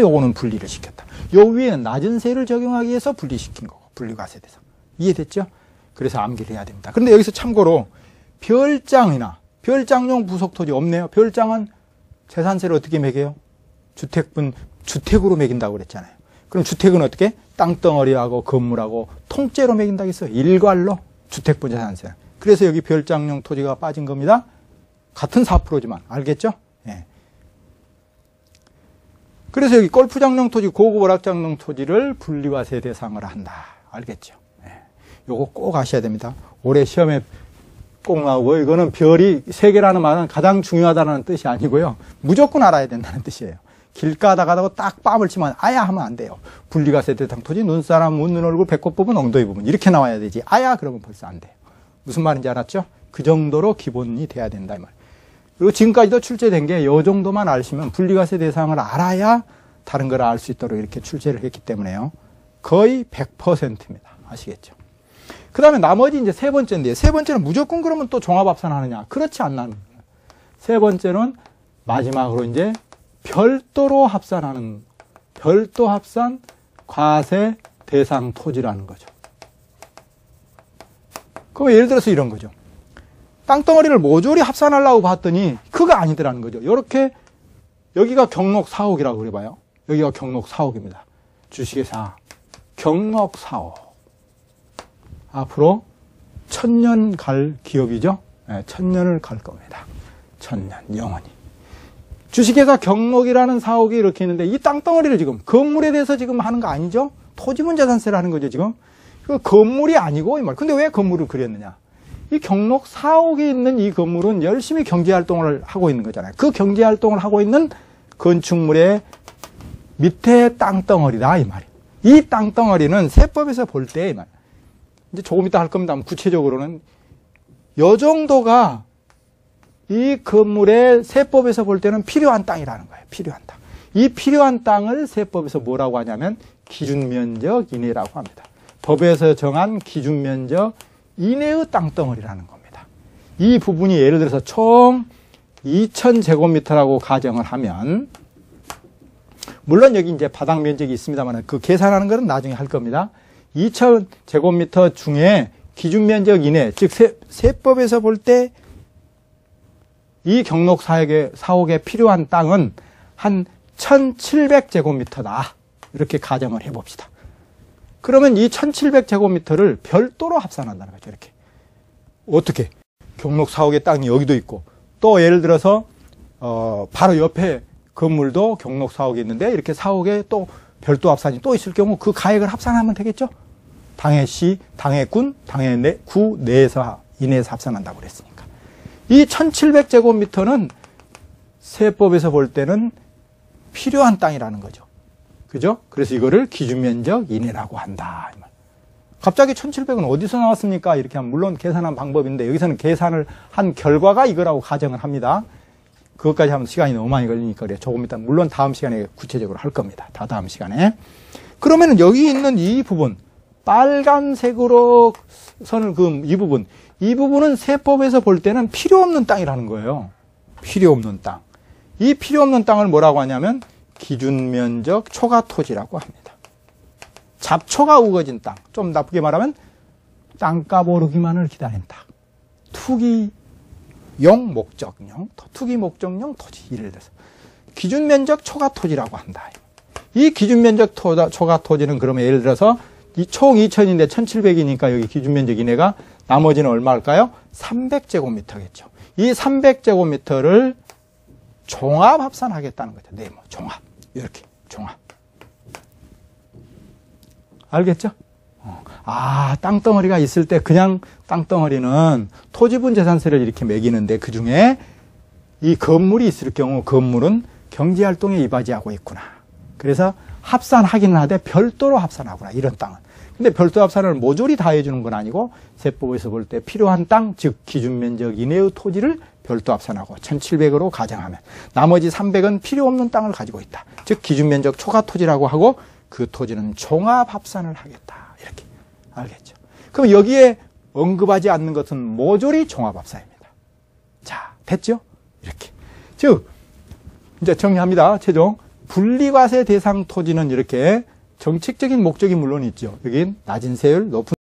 요거는 분리를 시켰다. 요 위에는 낮은 세를 적용하기 위해서 분리시킨 거고, 분리과세 대상. 이해됐죠? 그래서 암기를 해야 됩니다. 그런데 여기서 참고로 별장이나 별장용 부속토지 없네요. 별장은 재산세를 어떻게 매겨요? 주택으로 매긴다고 그랬잖아요. 그럼 주택은 어떻게? 땅덩어리하고 건물하고 통째로 매긴다고 했어요. 일괄로 주택분 재산세. 그래서 여기 별장용 토지가 빠진 겁니다. 같은 4%지만. 알겠죠? 예. 그래서 여기 골프장용 토지, 고급 오락장용 토지를 분리과세 대상을 한다. 알겠죠? 예. 요거 꼭 아셔야 됩니다. 올해 시험에 꼭 나오고, 이거는 별이 3개라는 말은 가장 중요하다는 뜻이 아니고요. 무조건 알아야 된다는 뜻이에요. 길 가다가다가 딱 빰을 치면 아야 하면 안 돼요. 분리과세 대상 토지, 눈사람, 웃는 얼굴, 배꼽 부분, 엉덩이 부분. 이렇게 나와야 되지. 아야 그러면 벌써 안 돼요. 무슨 말인지 알았죠? 그 정도로 기본이 돼야 된다 이 말. 그리고 지금까지도 출제된 게 이 정도만 아시면 분리과세 대상을 알아야 다른 걸 알 수 있도록 이렇게 출제를 했기 때문에요. 거의 100%입니다. 아시겠죠? 그 다음에 나머지 이제 세 번째인데, 세 번째는 무조건 그러면 또 종합합산하느냐? 그렇지 않나는 거예요. 세 번째는 마지막으로 이제 별도로 합산하는, 별도 합산 과세 대상 토지라는 거죠. 그럼 예를 들어서 이런 거죠. 땅덩어리를 모조리 합산하려고 봤더니 그거 아니더라는 거죠. 이렇게 여기가 경록 4억이라고 그래봐요. 여기가 경록 4억입니다. 주식회사 경록 4억. 앞으로 1000년 갈 기업이죠. 네, 1000년을 갈 겁니다. 1000년 영원히. 주식회사 경록이라는 4억이 이렇게 있는데 이 땅덩어리를 지금 건물에 대해서 지금 하는 거 아니죠? 토지분 재산세를 하는 거죠 지금. 그 건물이 아니고 이 말. 근데 왜 건물을 그렸느냐? 이 경록 4억이 있는 이 건물은 열심히 경제활동을 하고 있는 거잖아요. 그 경제활동을 하고 있는 건축물의 밑에 땅덩어리다 이 말이에요. 이 땅덩어리는 세법에서 볼 때 이 말. 이제 조금 이따 할 겁니다. 구체적으로는 요 정도가 이 건물의 세법에서 볼 때는 필요한 땅이라는 거예요. 필요한 땅. 이 필요한 땅을 세법에서 뭐라고 하냐면 기준면적 이내라고 합니다. 법에서 정한 기준면적 이내의 땅덩어리라는 겁니다. 이 부분이 예를 들어서 총 2000제곱미터라고 가정을 하면, 물론 여기 이제 바닥 면적이 있습니다만 그 계산하는 것은 나중에 할 겁니다. 2000제곱미터 중에 기준면적 이내, 즉 세법에서 볼 때 이 경록 4억에 필요한 땅은 한 1700제곱미터다. 이렇게 가정을 해봅시다. 그러면 이 1700제곱미터를 별도로 합산한다는 거죠. 이렇게. 어떻게? 경록 4억의 땅이 여기도 있고, 또 예를 들어서 바로 옆에 건물도 경록 4억이 있는데 이렇게 4억에 또 별도 합산이 또 있을 경우 그 가액을 합산하면 되겠죠? 당해시, 당해군, 당해구 내에서 이내에서 합산한다고 그랬으니까. 이 1700제곱미터는 세법에서 볼 때는 필요한 땅이라는 거죠. 그죠? 그래서 이거를 기준면적 이내라고 한다. 갑자기 1700은 어디서 나왔습니까? 이렇게 하면 물론 계산한 방법인데 여기서는 계산을 한 결과가 이거라고 가정을 합니다. 그것까지 하면 시간이 너무 많이 걸리니까 그래요. 조금 이따 물론 다음 시간에 구체적으로 할 겁니다. 다음 시간에. 그러면은 여기 있는 이 부분, 빨간색으로 선을 그은 이 부분은 세법에서 볼 때는 필요 없는 땅이라는 거예요. 필요 없는 땅. 이 필요 없는 땅을 뭐라고 하냐면 기준면적 초과토지라고 합니다. 잡초가 우거진 땅. 좀 나쁘게 말하면 땅값 오르기만을 기다린 땅. 투기용 목적용, 투기 목적용 토지. 예를 들어서 기준면적 초과토지라고 한다. 이 기준면적 초과토지는 그러면 예를 들어서 이 총 2000인데 1700이니까 여기 기준면적 이내가 나머지는 얼마일까요? 300제곱미터겠죠. 이 300제곱미터를 종합 합산하겠다는 거죠. 네모, 종합. 이렇게, 종합. 알겠죠? 땅덩어리가 있을 때 그냥 땅덩어리는 토지분 재산세를 이렇게 매기는데 그 중에 이 건물이 있을 경우 건물은 경제활동에 이바지하고 있구나. 그래서 합산하기는 하되 별도로 합산하구나. 이런 땅은. 근데 별도 합산을 모조리 다 해주는 건 아니고 세법에서 볼 때 필요한 땅, 즉 기준면적 이내의 토지를 별도 합산하고 1700으로 가정하면 나머지 300은 필요 없는 땅을 가지고 있다. 즉 기준면적 초과토지라고 하고 그 토지는 종합 합산을 하겠다. 이렇게. 알겠죠? 그럼 여기에 언급하지 않는 것은 모조리 종합 합산입니다. 자, 됐죠? 이렇게. 즉 이제 정리합니다. 최종 분리과세 대상 토지는 이렇게 정책적인 목적이 물론 있죠. 여긴 낮은 세율, 높은